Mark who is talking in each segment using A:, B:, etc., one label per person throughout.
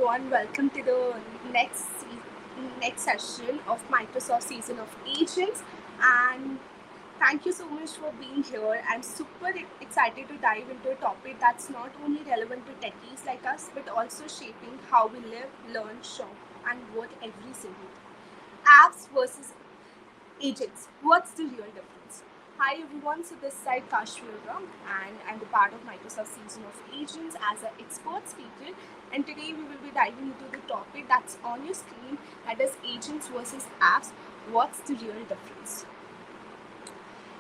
A: everyone. Welcome to the next session of Microsoft Season of Agents. And thank you so much for being here. I'm super excited to dive into a topic that's not only relevant to techies like us, but also shaping how we live, learn, shop, and work every single day. Apps versus agents. What's the real difference? Hi everyone, so this side Kashmira and I'm the part of Microsoft Season of Agents as an expert speaker, and today we will be diving into the topic that's on your screen, that is agents versus apps. What's the real difference?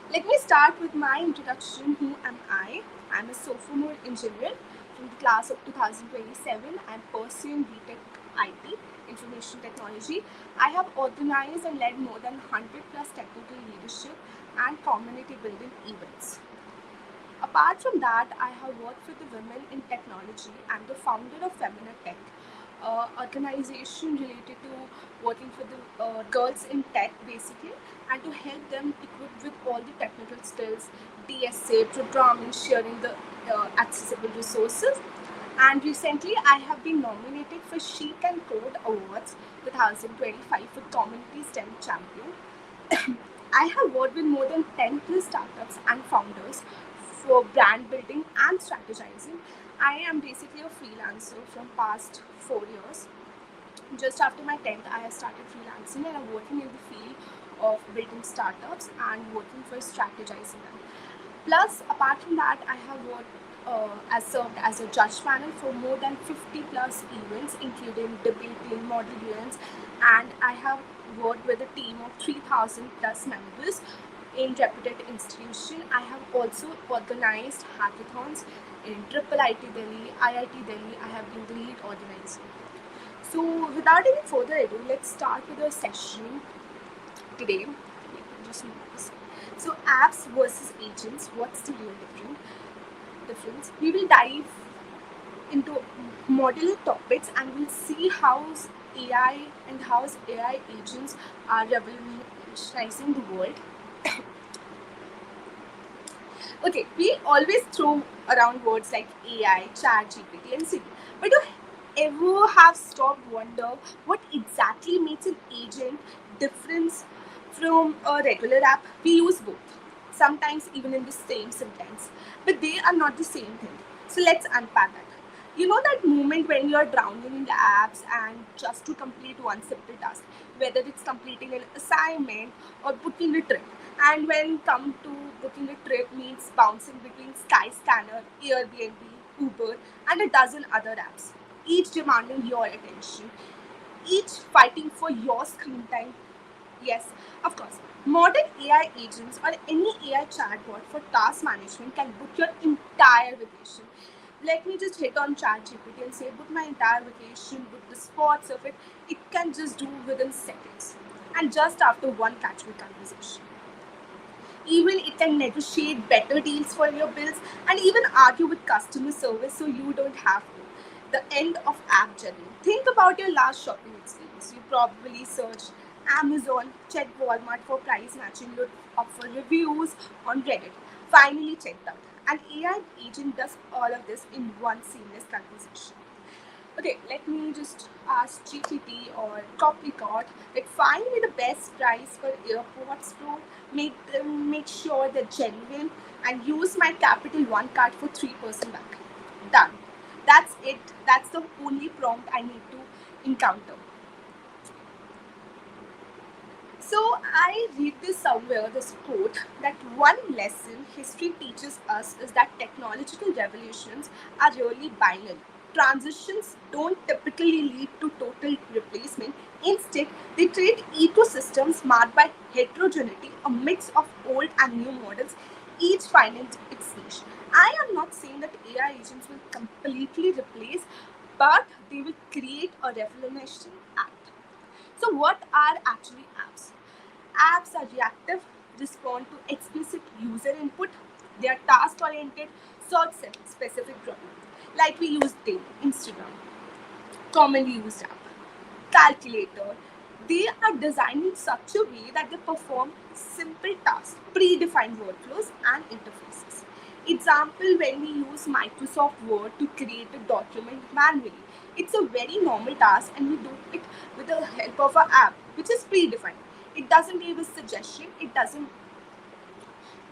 A: Let me start with my introduction. Who am I? I'm a sophomore engineer from the class of 2027. I'm pursuing BTech IT, Information Technology. I have organized and led more than 100 plus technical leadership and community building events. Apart from that, I have worked with the Women in Technology. I'm the founder of Femina Tech, organization related to working for the girls in tech basically, and to help them equipped with all the technical skills, DSA, programming, sharing the accessible resources. And recently, I have been nominated for She Can Code Awards 2025 for Community STEM Champion. I have worked with more than 10 plus startups and founders for brand building and strategizing. I am basically a freelancer from past 4 years. Just after my 10th, I have started freelancing and I'm working in the field of building startups and working for strategizing them. Plus, apart from that, I have worked as served as a judge panel for more than 50 plus events, including debating, model events, and I have worked with a team of 3,000 plus members in reputed institution. I have also organized hackathons in Triple IT Delhi, IIT Delhi. I have been the lead organizer. So, without any further ado, let's start with the session today. Just move this. So, apps versus agents. What's the real difference? We will dive into modular topics and we'll see how AI and how AI agents are revolutionizing the world. Okay, we always throw around words like AI, Chat, GPT, and Siri, but do you ever have stopped wonder what exactly makes an agent different from a regular app? We use both, sometimes even in the same sentence, but they are not the same thing. So let's unpack that. You know that moment when you're drowning in the apps and just to complete one simple task, whether it's completing an assignment or booking a trip. And when come to booking a trip means bouncing between Skyscanner, Airbnb, Uber, and a dozen other apps, each demanding your attention, each fighting for your screen time. Yes, of course. Modern AI agents or any AI chatbot for task management can book your entire vacation. Let me just hit on ChatGPT and say, book my entire vacation, book the spots of it. It can just do within seconds. And just after one casual conversation. Even it can negotiate better deals for your bills and even argue with customer service so you don't have to. The end of app journey. Think about your last shopping experience. You probably searched Amazon, checked Walmart for price matching, looked up for reviews on Reddit, finally checked out. An AI agent does all of this in one seamless conversation. Okay, let me just ask GPT or Copycat, like find me the best price for AirPods Pro, make sure they're genuine, and use my Capital One card for 3% back. Done. That's it. That's the only prompt I need to encounter. So I read this somewhere, this quote, that one lesson history teaches us is that technological revolutions are really binary. Transitions don't typically lead to total replacement. Instead, they create ecosystems marked by heterogeneity, a mix of old and new models, each finding its niche. I am not saying that AI agents will completely replace, but they will create a revolutionary act. So, what are actually apps? Apps are reactive, respond to explicit user input. They are task oriented, solve specific problem. Like we use daily, Instagram, commonly used app, calculator. They are designed in such a way that they perform simple tasks, predefined workflows, and interfaces. Example, when we use Microsoft Word to create a document manually, It's a very normal task, and we do it with the help of an app, which is predefined. It doesn't give a suggestion. It doesn't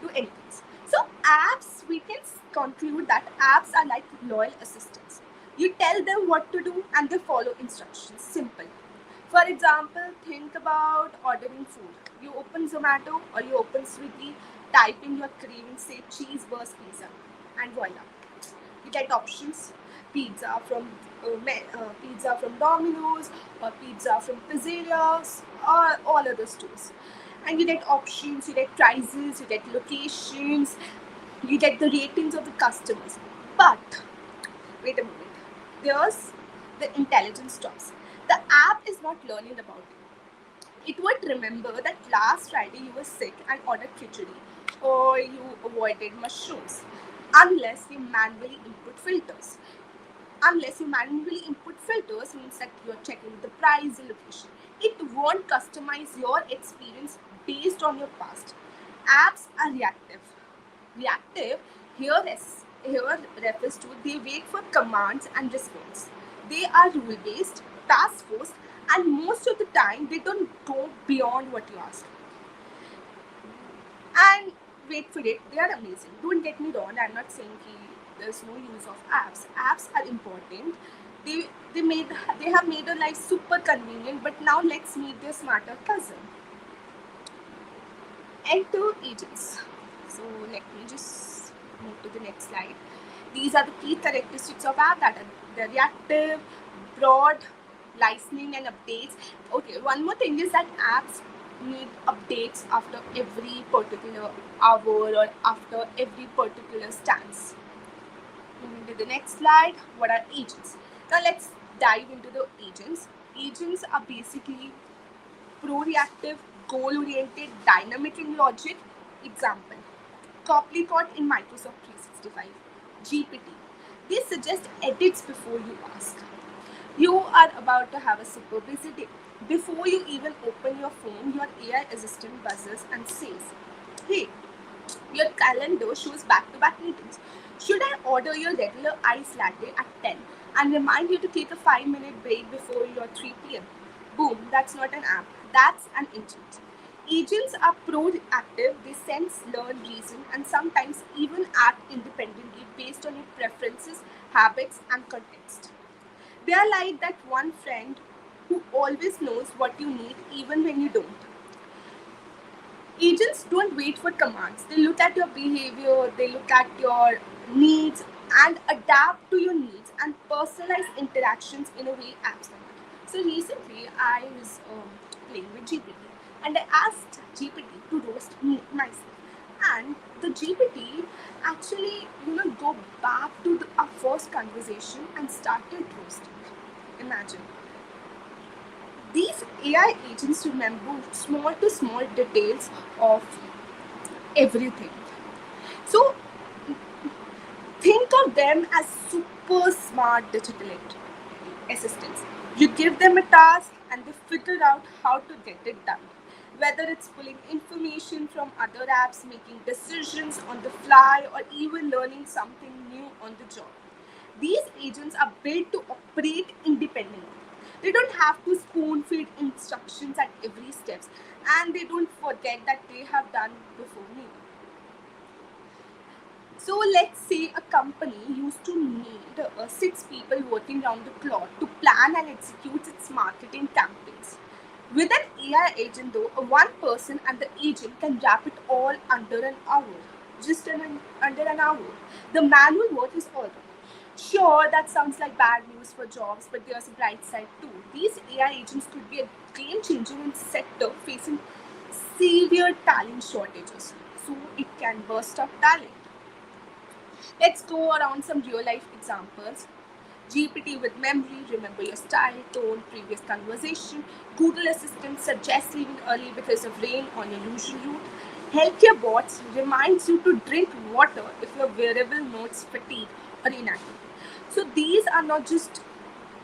A: do anything. So apps, we can conclude that apps are like loyal assistants. You tell them what to do and they follow instructions. Simple. For example, think about ordering food. You open Zomato or you open Swiggy, type in your craving, say cheese burst pizza, and voila. You get options: pizza from pizza from Domino's, or pizza from Pizzerias, or all other stores. And you get options, you get prices, you get locations, you get the ratings of the customers. But wait a moment, there's the intelligence stops. The app is not learning about it. It would remember that last Friday you were sick and ordered khichdi, or you avoided mushrooms, unless you manually input filters. Unless you manually input filters, means that you're checking the price, the location. It won't customize your experience based on your past. Apps are reactive. Reactive here is here refers to they wait for commands and response. They are rule based, task force, and most of the time they don't go beyond what you ask. And wait for it, they are amazing. Don't get me wrong, I'm not saying there's no use of apps. Apps are important. They have made our life super convenient, but now let's meet their smarter cousin. Enter agents. So let me just move to the next slide. These are the key characteristics of app, that are they're reactive, broad, licensing and updates. Okay, one more thing is that apps need updates after every particular hour or after every particular stance. Moving to the next slide, what are agents? Now let's dive into the agents. Agents are basically pro-reactive, goal-oriented, dynamic in logic. Example: Copilot in Microsoft 365, GPT. They suggest edits before you ask. You are about to have a super busy day. Before you even open your phone, your AI assistant buzzes and says, "Hey, your calendar shows back-to-back meetings. Should I order your regular iced latte at 10 and remind you to take a 5-minute break before your 3 p.m.? Boom, that's not an app, that's an agent. Agents are proactive, they sense, learn, reason, and sometimes even act independently based on your preferences, habits, and context. They are like that one friend who always knows what you need even when you don't. Agents don't wait for commands. They look at your behavior, they look at your needs and adapt to your needs and personalize interactions in a way apps cannot. So recently, I was playing with GPT and I asked GPT to roast me myself. And the GPT actually, go back to our first conversation and started roasting. Imagine. These AI agents remember small to small details of everything. So think of them as super smart digital assistants. You give them a task and they figure out how to get it done. Whether it's pulling information from other apps, making decisions on the fly, or even learning something new on the job. These agents are built to operate independently. They don't have to spoon feed instructions at every step, and they don't forget that they have done before me. So let's say a company used to need 6 people working round the clock to plan and execute its marketing campaigns. With an AI agent though, one person and the agent can wrap it all under an hour. Under an hour. The manual work is all done. Sure, that sounds like bad news for jobs, but there's a bright side too. These AI agents could be a game changer in sector facing severe talent shortages. So it can burst up talent. Let's go around some real life examples. GPT with memory, remember your style, tone, previous conversation. Google Assistant suggests leaving early because of rain on your usual route. Healthcare bots reminds you to drink water if your wearable notes fatigue or inactive. So these are not just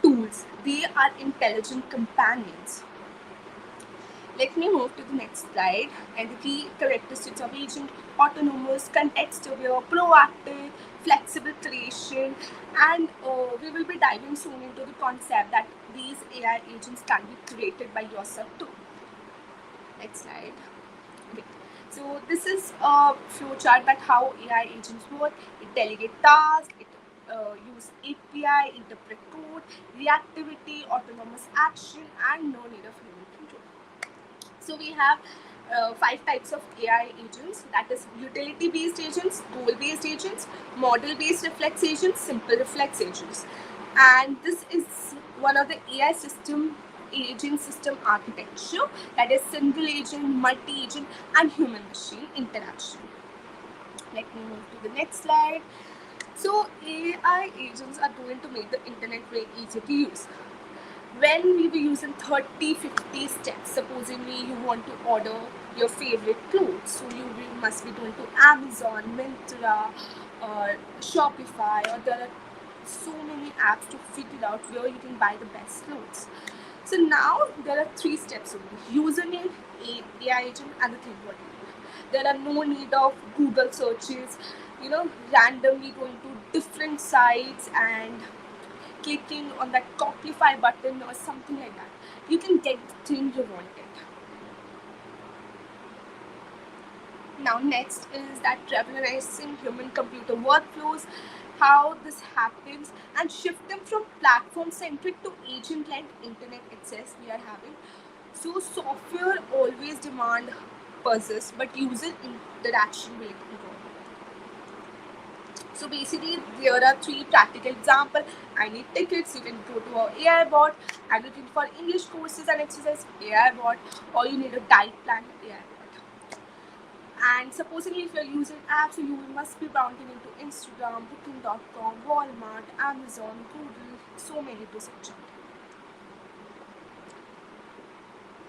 A: tools, they are intelligent companions. Let me move to the next slide. And the key characteristics of agent: autonomous, context-aware, proactive, flexible creation, and we will be diving soon into the concept that these AI agents can be created by yourself too. Next slide. Okay. So this is a flowchart that how AI agents work. It delegate tasks, it use API, interpret code, reactivity, autonomous action, and no need of human control. So we have five types of AI agents, that is utility based agents, goal based agents, model based reflex agents, simple reflex agents. And this is one of the AI system agent system architecture, that is single agent, multi agent, and human machine interaction. Let me move to the next slide. So AI agents are going to make the internet very easy to use. When we were using 30-50 steps, supposedly you want to order your favorite clothes, so you must be going to Amazon, Myntra, or Shopify, or there are so many apps to figure out where you can buy the best clothes. So now there are three steps only: username, AI agent, and the thing what you need. There are no need of Google searches, randomly going to different sites and clicking on that Copify button or something like that. You can get the thing you wanted. Now next is that revolutionizing human computer workflows, how this happens, and shift them from platform centric to agent led internet access we are having. So software always demand buzzers, but user interaction will evolve. So basically, there are three practical examples. I need tickets, you can go to our AI bot. I'm looking for English courses and exercise, AI bot. Or you need a diet plan, AI bot. And supposedly, if you're using apps, so you must be bounding into Instagram, Booking.com, Walmart, Amazon, Google, so many to search on.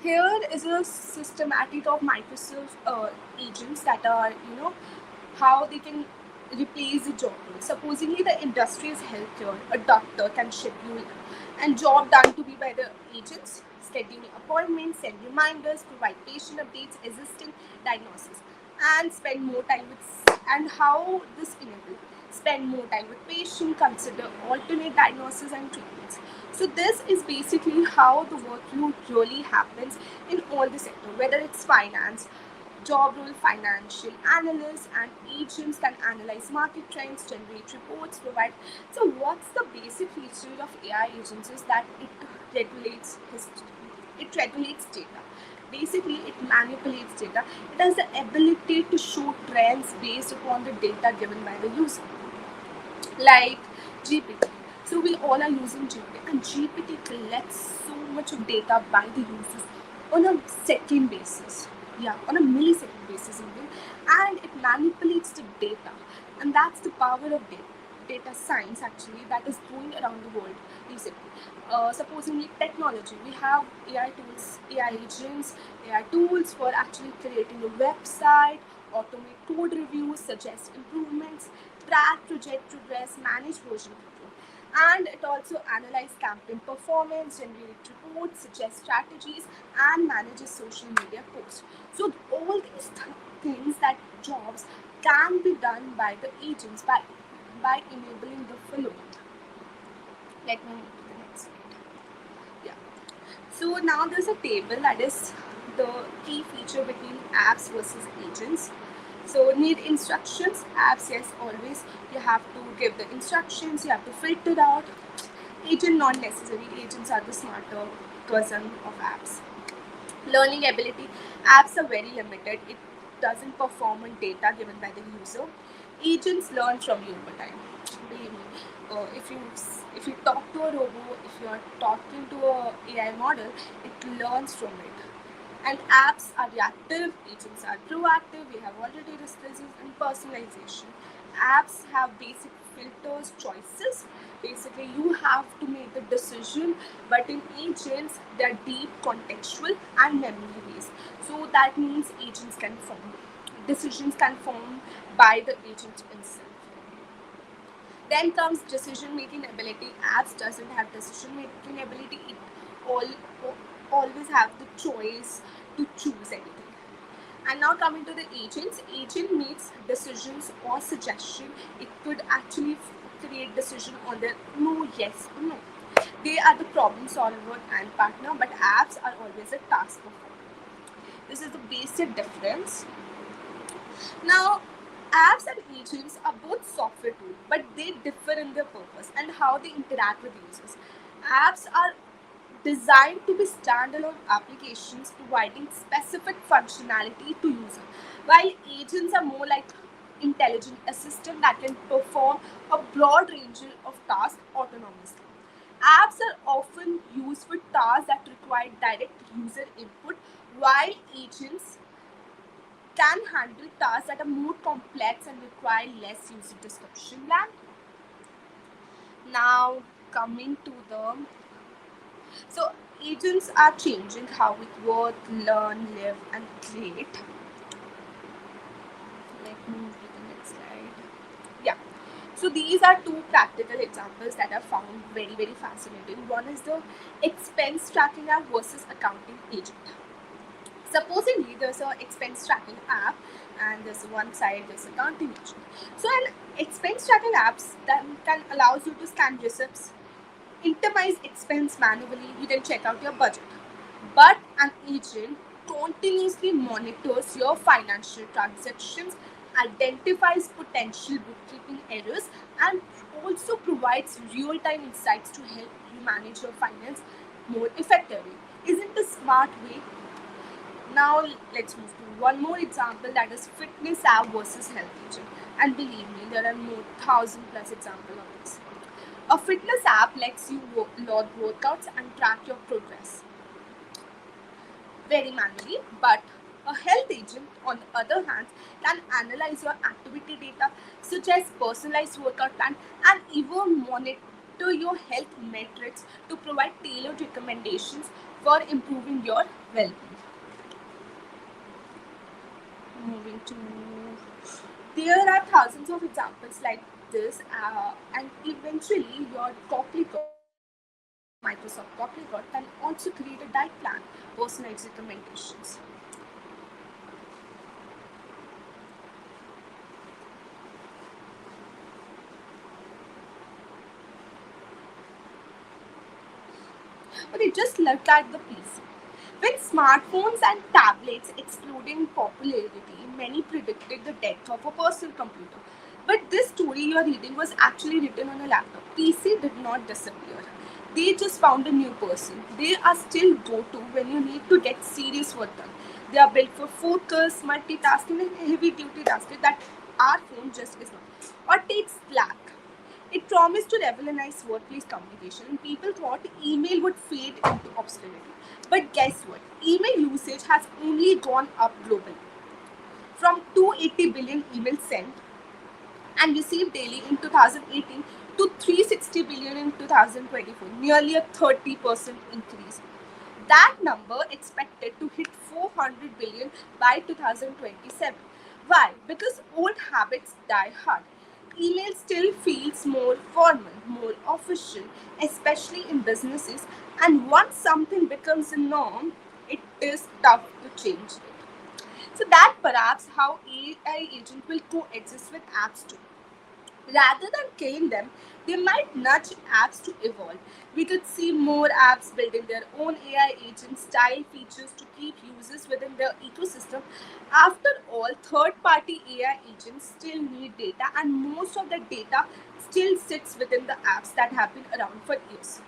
A: Here is a systematic of Microsoft agents that are, how they can replace the job role. Supposedly, the industry is healthcare. A doctor can schedule and job done to be by the agents, scheduling appointments, send reminders, provide patient updates, assisting diagnosis, and spend more time with. And how this enable spend more time with patient, consider alternate diagnosis and treatments. So this is basically how the workload really happens in all the sector, whether it's finance, job role, financial analysts and agents can analyze market trends, generate reports, provide. So what's the basic feature of AI agents is that it regulates data. Basically, it manipulates data. It has the ability to show trends based upon the data given by the user, like GPT. So we all are using GPT, and GPT collects so much of data by the users on a second basis, yeah, on a millisecond basis even, and it manipulates the data, and that's the power of data science actually that is going around the world recently. Supposedly technology, we have AI tools, AI agents, AI tools for actually creating a website, automate code reviews, suggest improvements, track project progress, manage version control. And it also analyzes campaign performance, generate reports, suggest strategies, and manages social media posts. So all these things, that jobs can be done by the agents by enabling the following. Let me move to the next slide. Yeah. So now there's a table that is the key feature between apps versus agents. So need instructions, apps, yes, always. You have to give the instructions, you have to filter out. Agent not necessary, agents are the smarter cousin of apps. Learning ability, apps are very limited. It doesn't perform on data given by the user. Agents learn from you over time. Believe me, if you talk to a robot, if you are talking to a AI model, it learns from it. And apps are reactive, agents are proactive. We have already discussed this. And personalization. Apps have basic filters, choices. Basically, you have to make the decision, but in agents, they're deep, contextual, and memory based. So that means agents can form. Decisions can form by the agent itself. Then comes decision making ability. Apps doesn't have decision making ability. It all always have the choice to choose anything. And now coming to the agents, agent makes decisions or suggestion. It could actually create decision on their no, yes, or no. They are the problem solver and partner, but apps are always a task performer. This is the basic difference. Now, apps and agents are both software tools, but they differ in their purpose and how they interact with users. Apps are designed to be standalone applications providing specific functionality to users, while agents are more like intelligent assistant that can perform a broad range of tasks autonomously. Apps are often used for tasks that require direct user input, while agents can handle tasks that are more complex and require less user description. Now, coming to the so agents are changing how we work, learn, live, and create. Let me move to the next slide. Yeah. So these are two practical examples that I found very fascinating. One is the expense tracking app versus accounting agent. Supposedly there's an expense tracking app and there's one side there's accounting agent. So an expense tracking apps that can allows you to scan receipts, itemize expense manually, you can check out your budget. But an agent continuously monitors your financial transactions, identifies potential bookkeeping errors, and also provides real time insights to help you manage your finance more effectively. Isn't a smart way? Now let's move to one more example, that is fitness app versus health agent. And believe me, there are more 1,000+ examples of this. A fitness app lets you log workouts and track your progress very manually, but a health agent, on the other hand, can analyze your activity data, suggest personalized workout plan, and even monitor your health metrics to provide tailored recommendations for improving your well-being. Moving to, there are thousands of examples like this, and eventually your Cochlecoat, Microsoft Cochlecoat, can also create a diet plan, personalized recommendations. Okay, just look at the PC. When smartphones and tablets exploded in popularity, many predicted the death of a personal computer. But this story you are reading was actually written on a laptop. PC did not disappear. They just found a new person. They are still go-to when you need to get serious work done. They are built for focus, multitasking, and heavy-duty tasks that our phone just is not. Or take Slack. It promised to revolutionize workplace communication, and people thought email would fade into obscurity. But guess what? Email usage has only gone up globally. From 280 billion emails sent and received daily in 2018 to 360 billion in 2024, nearly a 30% increase. That number expected to hit 400 billion by 2027. Why? Because old habits die hard. Email still feels more formal, more official, especially in businesses, and once something becomes a norm, it is tough to change it. So that perhaps how AI agent will coexist with apps too. Rather than killing them, they might nudge apps to evolve. We could see more apps building their own AI agent style features to keep users within their ecosystem. After all, third party AI agents still need data, and most of that data still sits within the apps that have been around for years.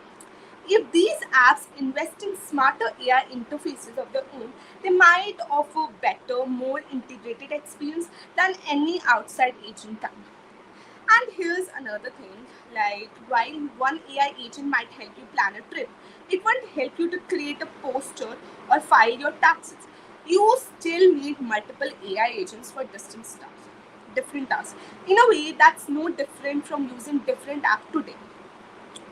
A: If these apps invest in smarter AI interfaces of their own, they might offer better, more integrated experience than any outside agent can. And here's another thing, like while one AI agent might help you plan a trip, it won't help you to create a poster or file your taxes. You still need multiple AI agents for different tasks. In a way, that's no different from using different apps today.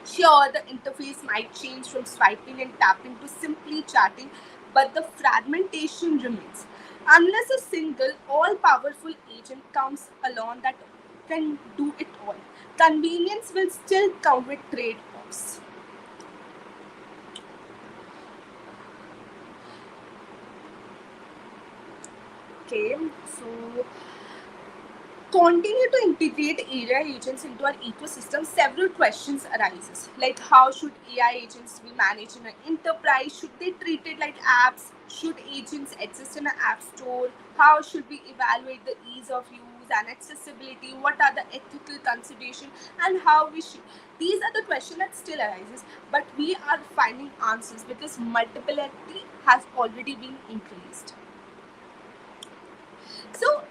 A: Sure, the interface might change from swiping and tapping to simply chatting, but the fragmentation remains. Unless a single, all powerful agent comes along that can do it all, convenience will still come with trade offs. Okay, so continue to integrate AI agents into our ecosystem, several questions arises. Like how should AI agents be managed in an enterprise? Should they treat it like apps? Should agents exist in an app store? How should we evaluate the ease of use and accessibility? What are the ethical considerations and how we should? These are the questions that still arises, but we are finding answers because multiplicity has already been increased. So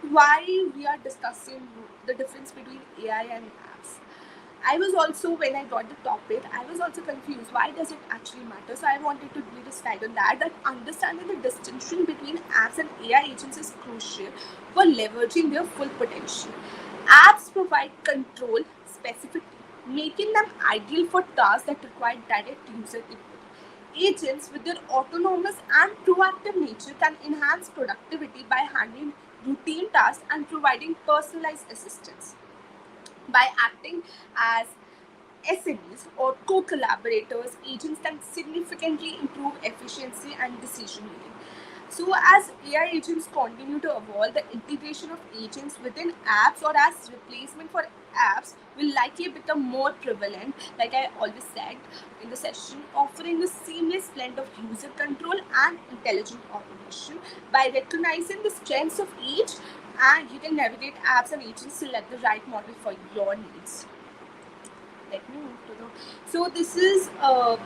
A: why we are discussing the difference between AI and apps. I was also, when I got the topic, I was also confused. Why does it actually matter? So I wanted to do a slide on that. That understanding the distinction between apps and AI agents is crucial for leveraging their full potential. Apps provide control specifically, making them ideal for tasks that require direct user input. Agents, with their autonomous and proactive nature, can enhance productivity by handling routine tasks and providing personalized assistance. By acting as SMEs or co-collaborators, agents can significantly improve efficiency and decision making. So, as AI agents continue to evolve, the integration of agents within apps or as replacement for apps will likely become more prevalent, like I always said in the session, offering a seamless blend of user control and intelligent automation. By recognizing the strengths of each, and you can navigate apps and agents to select the right model for your needs. Let me move to the. So this is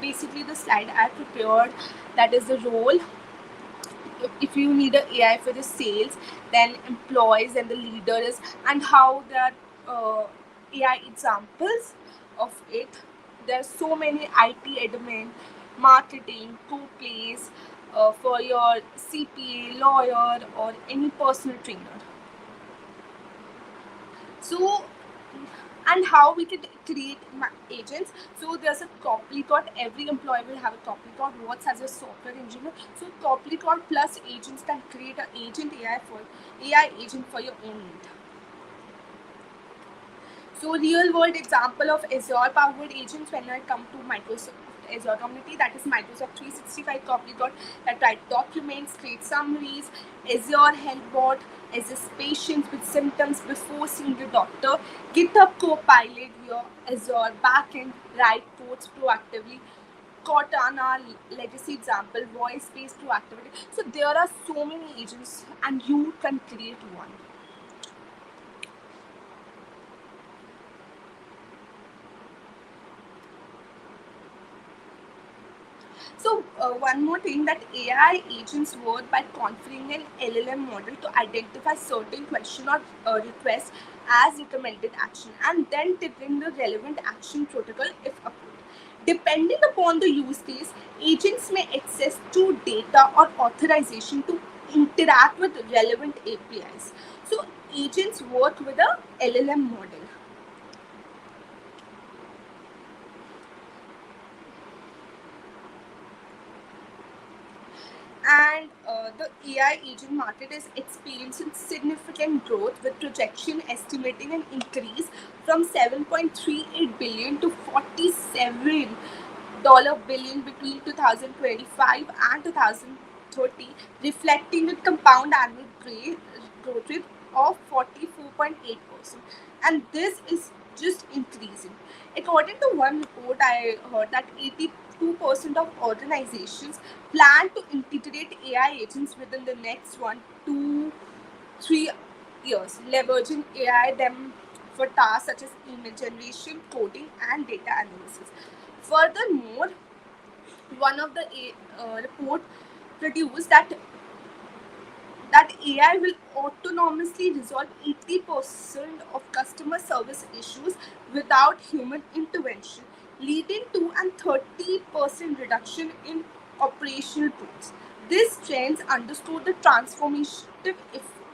A: basically the slide I prepared. That is the role. If you need an AI for the sales, then employees and the leaders, and how there are AI examples of it. There are so many IT admin, marketing, co-plays for your CPA, lawyer, or any personal trainer. So, and how we can create agents. So there's a Coplicot. Every employee will have a Coplicot. Works as a software engineer. So Coplicot plus agents can create an agent AI agent for your own need. So real world example of Azure powered agents when I come to Microsoft Azure community, that is Microsoft 365 Copilot that write documents, create summaries, Azure HealthBot assists patients with symptoms before seeing the doctor, GitHub Copilot, your Azure backend, write codes proactively, Cortana legacy example, voice-based proactivity. So there are so many agents and you can create one. So one more thing, that AI agents work by configuring an LLM model to identify certain question or request as recommended action and then triggering the relevant action protocol if approved. Depending upon the use case, agents may access to data or authorization to interact with relevant APIs. So agents work with a LLM model. And the AI agent market is experiencing significant growth, with projection estimating an increase from 7.38 billion to 47 billion between 2025 and 2030, reflecting a compound annual growth rate of 44.8%. And this is just increasing. According to one report, I heard that 82% of organizations plan to integrate AI agents within the next 1 to 3 years, leveraging AI them for tasks such as email generation, coding, and data analysis. Furthermore, one of the report produced that AI will autonomously resolve 80% of customer service issues without human intervention, leading to a 30% reduction in operational costs. These trends underscore the transformative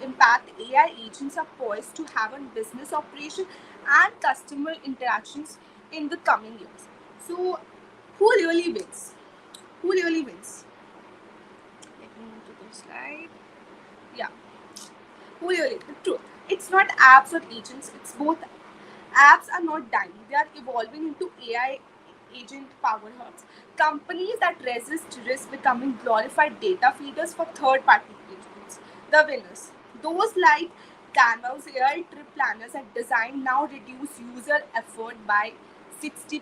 A: impact AI agents are poised to have on business operation and customer interactions in the coming years. So, who really wins? Who really wins? Let me move to the slide. Yeah. Who really? The truth. It's not apps or agents, it's both. Apps are not dying, they are evolving into AI agent power hubs. Companies that resist risk becoming glorified data feeders for third party agents. The winners, those like Canva's AI trip planners and design now reduce user effort by 60%.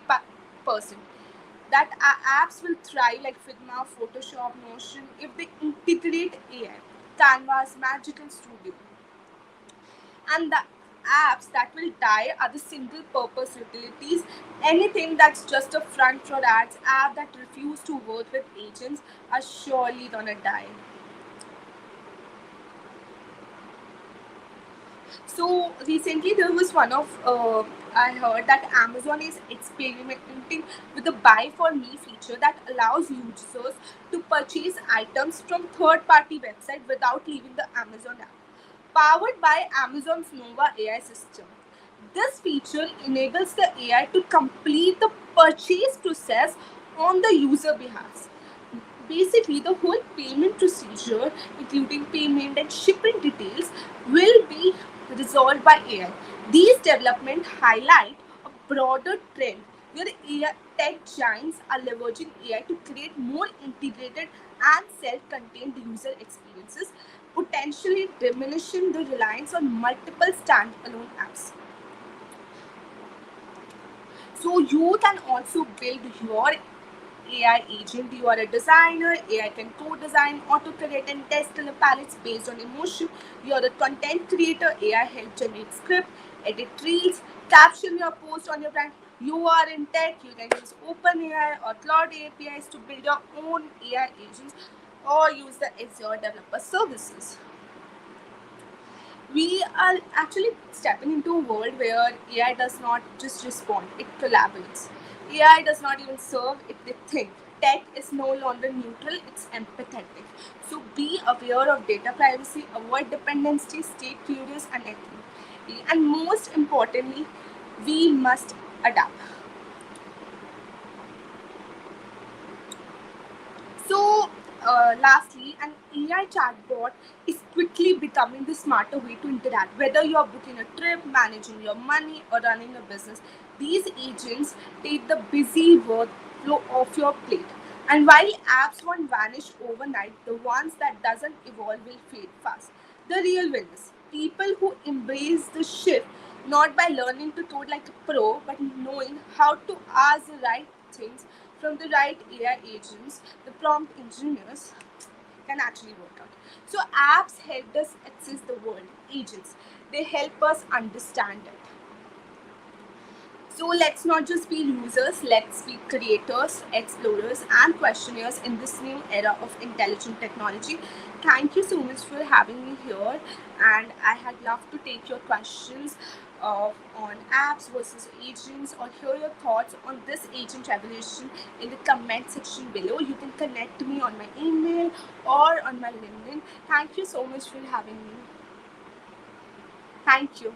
A: That apps will thrive like Figma, Photoshop, Notion if they integrate AI. Canva's Magical Studio. And the apps that will die are the single purpose utilities. Anything that's just a front for ads app that refuse to work with agents are surely gonna die. So recently there was one of I heard that Amazon is experimenting with the buy for me feature that allows users to purchase items from third party website without leaving the Amazon app. Powered by Amazon's Nova AI system. This feature enables the AI to complete the purchase process on the user behalf. Basically, the whole payment procedure, including payment and shipping details, will be resolved by AI. These developments highlight a broader trend where AI tech giants are leveraging AI to create more integrated and self-contained user experiences, potentially diminishing the reliance on multiple standalone apps. So you can also build your AI agent. You are a designer, AI can co-design, auto-correct and test color palettes based on emotion. You are a content creator, AI help generate script, edit reels, caption your post on your brand. You are in tech, you can use OpenAI or Cloud APIs to build your own AI agents or use the Azure developer services. We are actually stepping into a world where AI does not just respond, it collaborates. AI does not even serve, it thinks. Tech is no longer neutral, it's empathetic. So be aware of data privacy, avoid dependency, stay curious and ethical. And most importantly, we must adapt. So, lastly, an AI chatbot is quickly becoming the smarter way to interact. Whether you are booking a trip, managing your money, or running a business, these agents take the busy workflow off your plate. And while apps won't vanish overnight, the ones that doesn't evolve will fade fast. The real winners, people who embrace the shift not by learning to code like a pro, but knowing how to ask the right things from the right AI agents, the prompt engineers can actually work out. So apps help us access the world. Agents, they help us understand it. So let's not just be users, let's be creators, explorers, and questioners in this new era of intelligent technology. Thank you so much for having me here, and I had loved to take your questions on apps versus agents, or hear your thoughts on this agent revolution in the comment section below. You can connect me on my email or on my LinkedIn. Thank you so much for having me. Thank you.